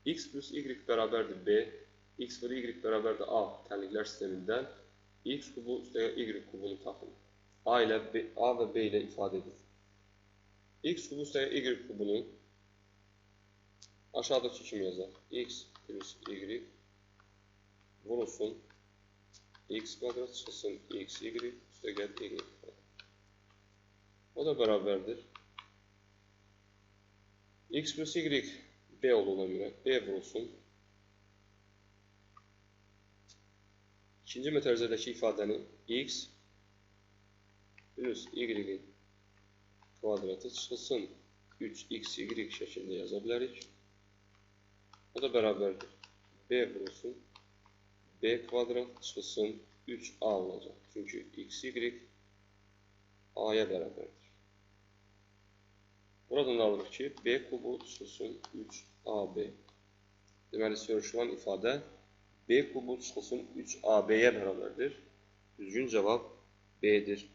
X plus Y bərabərdir B, X və Y bərabərdir A tənliklər sistemindən X kubu üstəgəl Y kubunu tapın. A və B ilə ifadə edilir. X kubu üstəgəl Y kubunu aşağıdakı kimi yazaq. X plus Y vurulsun X kvadrat çıxılsın X, Y üstəgəl Y kvadrat. O da bərabərdir. X plus Y B olduğuna görə B vurulsun. İkinci metrizədəki ifadəni X plus Y kvadratı çıxılsın 3XY şəklində yaza bilərik. O da bərabərdir. B vurulsun B kvadrat çıxılsın 3A olacaq. Çünki XY A-ya bərabərdir. Buradan alırıq ki, B kubu çıxılsın 3AB. Deməli, soruşulan ifadə B kubu çıxılsın 3AB-yə bərabərdir. Düzgün cavab B-dir.